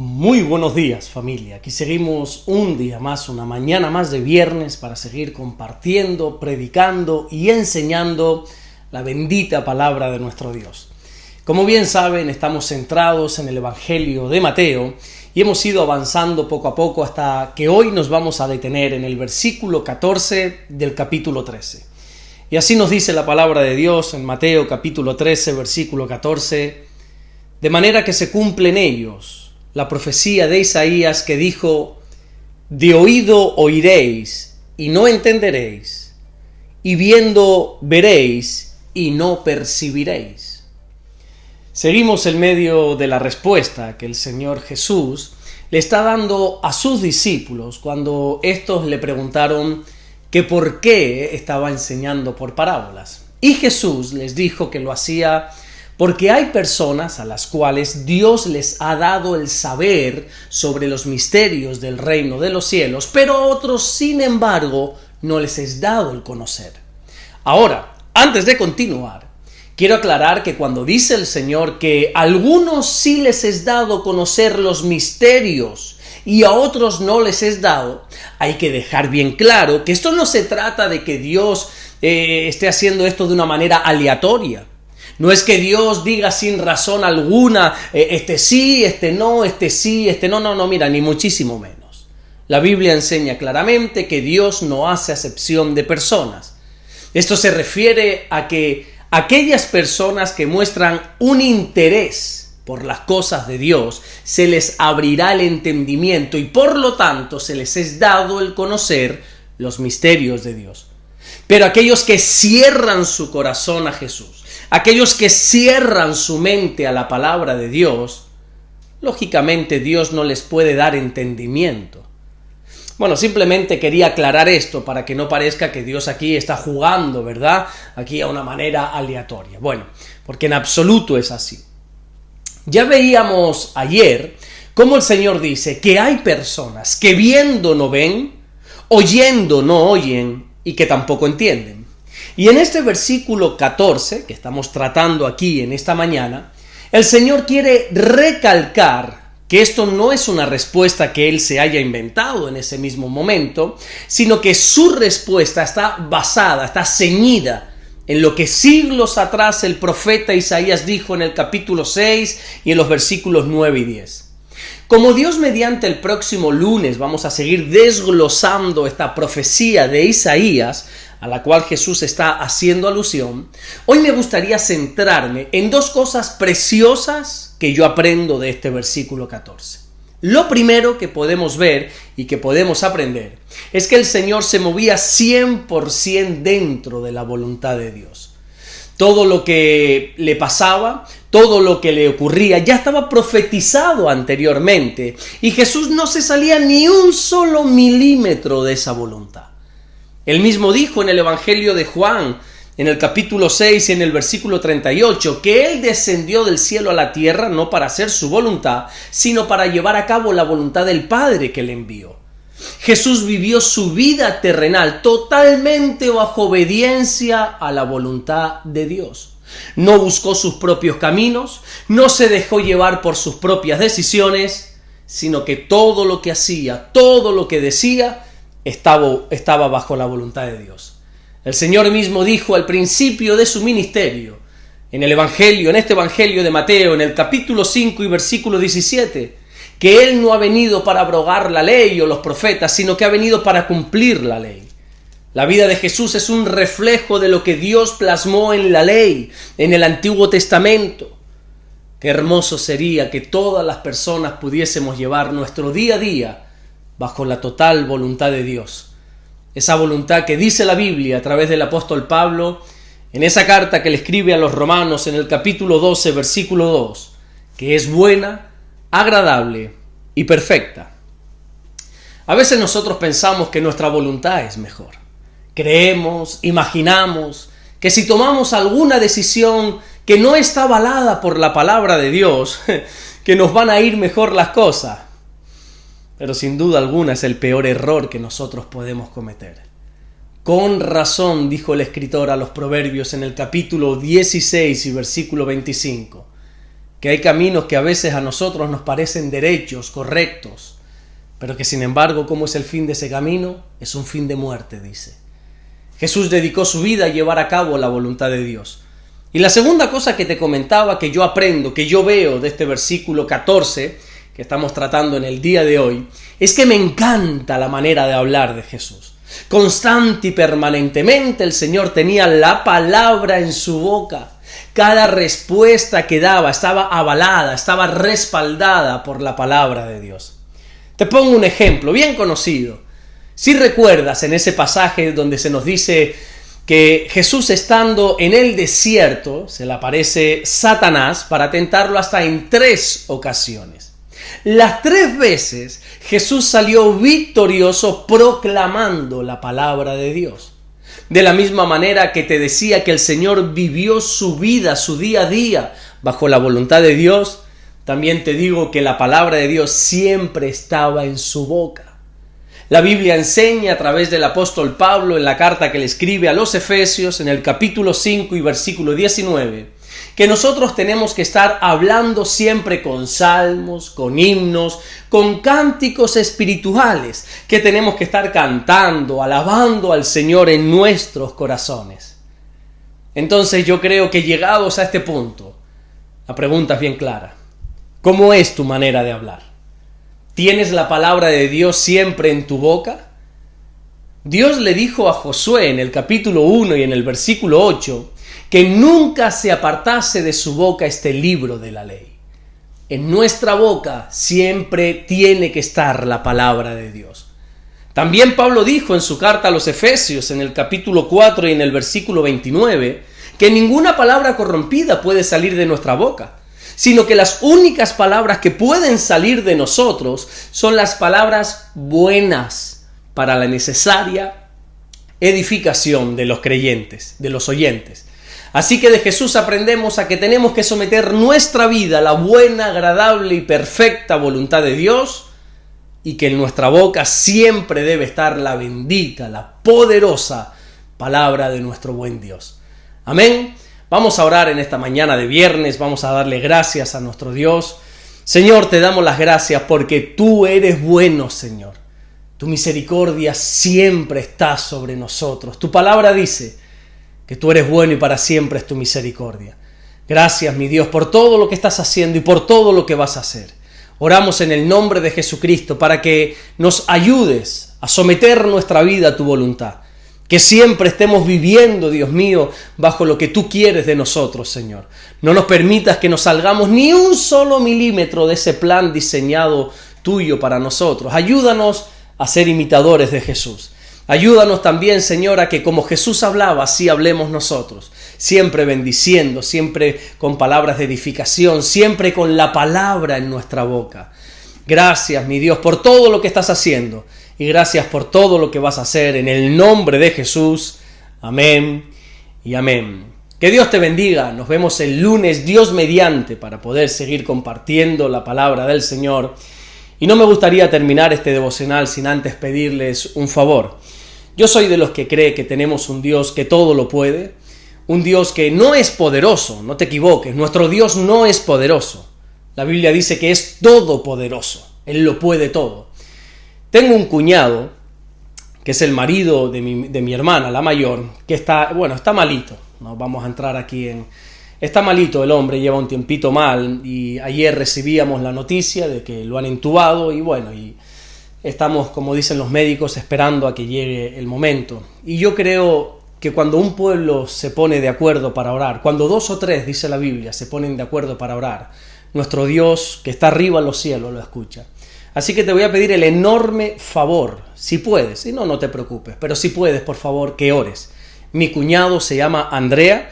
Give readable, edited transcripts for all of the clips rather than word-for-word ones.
Muy buenos días, familia. Aquí seguimos un día más, una mañana más de viernes para seguir compartiendo, predicando y enseñando la bendita palabra de nuestro Dios. Como bien saben, estamos centrados en el Evangelio de Mateo y hemos ido avanzando poco a poco hasta que hoy nos vamos a detener en el versículo 14 del capítulo 13. Y así nos dice la palabra de Dios en Mateo capítulo 13, versículo 14, de manera que se cumple en ellos la profecía de Isaías que dijo: de oído oiréis y no entenderéis, y viendo veréis y no percibiréis. Seguimos en medio de la respuesta que el Señor Jesús le está dando a sus discípulos cuando estos le preguntaron que por qué estaba enseñando por parábolas. Y Jesús les dijo que lo hacía porque hay personas a las cuales Dios les ha dado el saber sobre los misterios del reino de los cielos, pero a otros, sin embargo, no les es dado el conocer. Ahora, antes de continuar, quiero aclarar que cuando dice el Señor que a algunos sí les es dado conocer los misterios y a otros no les es dado, hay que dejar bien claro que esto no se trata de que Dios esté haciendo esto de una manera aleatoria. No es que Dios diga sin razón alguna, este sí, este no, este sí, este no, mira, ni muchísimo menos. La Biblia enseña claramente que Dios no hace acepción de personas. Esto se refiere a que aquellas personas que muestran un interés por las cosas de Dios, se les abrirá el entendimiento y por lo tanto se les es dado el conocer los misterios de Dios. Pero aquellos que cierran su corazón a Jesús, aquellos que cierran su mente a la palabra de Dios, lógicamente Dios no les puede dar entendimiento. Bueno, simplemente quería aclarar esto para que no parezca que Dios aquí está jugando, ¿verdad? Aquí a una manera aleatoria. Bueno, porque en absoluto es así. Ya veíamos ayer cómo el Señor dice que hay personas que viendo no ven, oyendo no oyen y que tampoco entienden. Y en este versículo 14, que estamos tratando aquí en esta mañana, el Señor quiere recalcar que esto no es una respuesta que Él se haya inventado en ese mismo momento, sino que su respuesta está basada, está ceñida en lo que siglos atrás el profeta Isaías dijo en el capítulo 6 y en los versículos 9 y 10. Como Dios mediante el próximo lunes vamos a seguir desglosando esta profecía de Isaías, a la cual Jesús está haciendo alusión, hoy me gustaría centrarme en dos cosas preciosas que yo aprendo de este versículo 14. Lo primero que podemos ver y que podemos aprender es que el Señor se movía 100% dentro de la voluntad de Dios. Todo lo que le pasaba, todo lo que le ocurría, ya estaba profetizado anteriormente y Jesús no se salía ni un solo milímetro de esa voluntad. Él mismo dijo en el Evangelio de Juan, en el capítulo 6 y en el versículo 38, que Él descendió del cielo a la tierra no para hacer su voluntad, sino para llevar a cabo la voluntad del Padre que le envió. Jesús vivió su vida terrenal totalmente bajo obediencia a la voluntad de Dios. No buscó sus propios caminos, no se dejó llevar por sus propias decisiones, sino que todo lo que hacía, todo lo que decía, estaba bajo la voluntad de Dios. El Señor mismo dijo al principio de su ministerio, en este Evangelio de Mateo, en el capítulo 5 y versículo 17, que Él no ha venido para abrogar la ley o los profetas, sino que ha venido para cumplir la ley. La vida de Jesús es un reflejo de lo que Dios plasmó en la ley, en el Antiguo Testamento. Qué hermoso sería que todas las personas pudiésemos llevar nuestro día a día bajo la total voluntad de Dios. Esa voluntad que dice la Biblia a través del apóstol Pablo, en esa carta que le escribe a los romanos en el capítulo 12, versículo 2, que es buena, agradable y perfecta. A veces nosotros pensamos que nuestra voluntad es mejor. Creemos, imaginamos que si tomamos alguna decisión que no está avalada por la palabra de Dios, que nos van a ir mejor las cosas. Pero sin duda alguna es el peor error que nosotros podemos cometer. Con razón dijo el escritor a los Proverbios en el capítulo 16 y versículo 25, que hay caminos que a veces a nosotros nos parecen derechos, correctos, pero que sin embargo, ¿cómo es el fin de ese camino? Es un fin de muerte, dice. Jesús dedicó su vida a llevar a cabo la voluntad de Dios. Y la segunda cosa que te comentaba, que yo aprendo, que yo veo de este versículo 14, que estamos tratando en el día de hoy, es que me encanta la manera de hablar de Jesús. Constante y permanentemente el Señor tenía la palabra en su boca. Cada respuesta que daba estaba avalada, estaba respaldada por la palabra de Dios. Te pongo un ejemplo bien conocido. Si recuerdas en ese pasaje donde se nos dice que Jesús, estando en el desierto, se le aparece Satanás para tentarlo hasta en 3 ocasiones. Las 3 veces Jesús salió victorioso proclamando la palabra de Dios. De la misma manera que te decía que el Señor vivió su vida, su día a día, bajo la voluntad de Dios, también te digo que la palabra de Dios siempre estaba en su boca. La Biblia enseña a través del apóstol Pablo en la carta que le escribe a los Efesios, en el capítulo 5 y versículo 19, que nosotros tenemos que estar hablando siempre con salmos, con himnos, con cánticos espirituales, que tenemos que estar cantando, alabando al Señor en nuestros corazones. Entonces yo creo que llegados a este punto, la pregunta es bien clara. ¿Cómo es tu manera de hablar? ¿Tienes la palabra de Dios siempre en tu boca? Dios le dijo a Josué en el capítulo 1 y en el versículo 8 que nunca se apartase de su boca este libro de la ley. En nuestra boca siempre tiene que estar la palabra de Dios. También Pablo dijo en su carta a los Efesios en el capítulo 4 y en el versículo 29 que ninguna palabra corrompida puede salir de nuestra boca, sino que las únicas palabras que pueden salir de nosotros son las palabras buenas para la necesaria edificación de los creyentes, de los oyentes. Así que de Jesús aprendemos a que tenemos que someter nuestra vida a la buena, agradable y perfecta voluntad de Dios, y que en nuestra boca siempre debe estar la bendita, la poderosa palabra de nuestro buen Dios. Amén. Vamos a orar en esta mañana de viernes, vamos a darle gracias a nuestro Dios. Señor, te damos las gracias porque tú eres bueno, Señor. Tu misericordia siempre está sobre nosotros. Tu palabra dice que tú eres bueno y para siempre es tu misericordia. Gracias, mi Dios, por todo lo que estás haciendo y por todo lo que vas a hacer. Oramos en el nombre de Jesucristo para que nos ayudes a someter nuestra vida a tu voluntad. Que siempre estemos viviendo, Dios mío, bajo lo que tú quieres de nosotros, Señor. No nos permitas que nos salgamos ni un solo milímetro de ese plan diseñado tuyo para nosotros. Ayúdanos a ser imitadores de Jesús. Ayúdanos también, Señor, a que como Jesús hablaba, así hablemos nosotros. Siempre bendiciendo, siempre con palabras de edificación, siempre con la palabra en nuestra boca. Gracias, mi Dios, por todo lo que estás haciendo. Y gracias por todo lo que vas a hacer en el nombre de Jesús. Amén y amén. Que Dios te bendiga. Nos vemos el lunes, Dios mediante, para poder seguir compartiendo la palabra del Señor. Y no me gustaría terminar este devocional sin antes pedirles un favor. Yo soy de los que cree que tenemos un Dios que todo lo puede, un Dios que no es poderoso, no te equivoques, nuestro Dios no es poderoso. La Biblia dice que es todopoderoso, Él lo puede todo. Tengo un cuñado, que es el marido de mi hermana, la mayor, que está malito. No vamos a entrar aquí en... Está malito el hombre, lleva un tiempito mal, y ayer recibíamos la noticia de que lo han intubado, y estamos, como dicen los médicos, esperando a que llegue el momento. Y yo creo que cuando un pueblo se pone de acuerdo para orar, cuando 2 o 3, dice la Biblia, se ponen de acuerdo para orar, nuestro Dios, que está arriba en los cielos, lo escucha. Así que te voy a pedir el enorme favor, si puedes, si no, no te preocupes, pero si puedes, por favor, que ores. Mi cuñado se llama Andrea,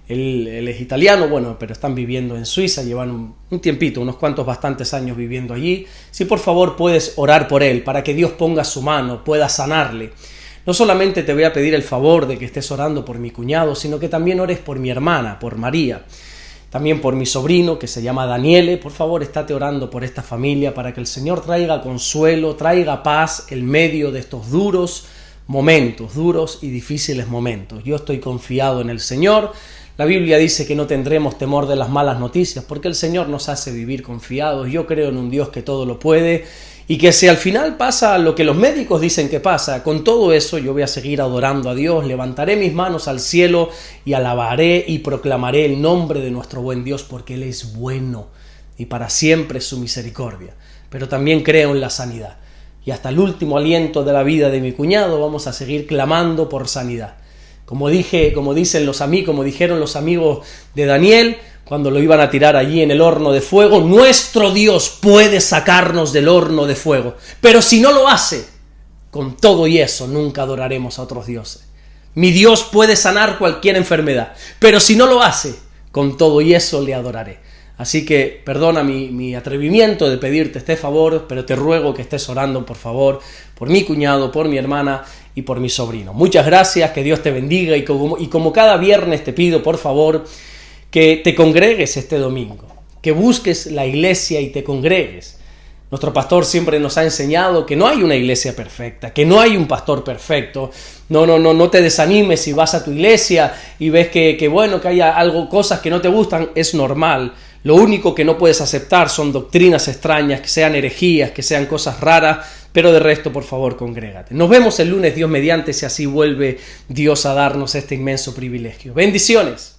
él es italiano, pero están viviendo en Suiza, llevan un tiempito, unos cuantos bastantes años viviendo allí. Si por favor puedes orar por él, para que Dios ponga su mano, pueda sanarle. No solamente te voy a pedir el favor de que estés orando por mi cuñado, sino que también ores por mi hermana, por María. También por mi sobrino, que se llama Daniele. Por favor, estate orando por esta familia para que el Señor traiga consuelo, traiga paz en medio de estos duros momentos, duros y difíciles momentos. Yo estoy confiado en el Señor. La Biblia dice que no tendremos temor de las malas noticias porque el Señor nos hace vivir confiados. Yo creo en un Dios que todo lo puede y que si al final pasa lo que los médicos dicen que pasa, con todo eso yo voy a seguir adorando a Dios, levantaré mis manos al cielo y alabaré y proclamaré el nombre de nuestro buen Dios porque Él es bueno y para siempre es su misericordia. Pero también creo en la sanidad y hasta el último aliento de la vida de mi cuñado vamos a seguir clamando por sanidad. Como dijeron los amigos de Daniel, cuando lo iban a tirar allí en el horno de fuego, nuestro Dios puede sacarnos del horno de fuego, pero si no lo hace, con todo y eso nunca adoraremos a otros dioses. Mi Dios puede sanar cualquier enfermedad, pero si no lo hace, con todo y eso le adoraré. Así que perdona mi atrevimiento de pedirte este favor, pero te ruego que estés orando, por favor, por mi cuñado, por mi hermana y por mi sobrino. Muchas gracias, que Dios te bendiga y como cada viernes te pido, por favor, que te congregues este domingo, que busques la iglesia y te congregues. Nuestro pastor siempre nos ha enseñado que no hay una iglesia perfecta, que no hay un pastor perfecto. No te desanimes si vas a tu iglesia y ves que haya cosas que no te gustan, es normal. Lo único que no puedes aceptar son doctrinas extrañas, que sean herejías, que sean cosas raras, pero de resto, por favor, congrégate. Nos vemos el lunes, Dios mediante, si así vuelve Dios a darnos este inmenso privilegio. Bendiciones.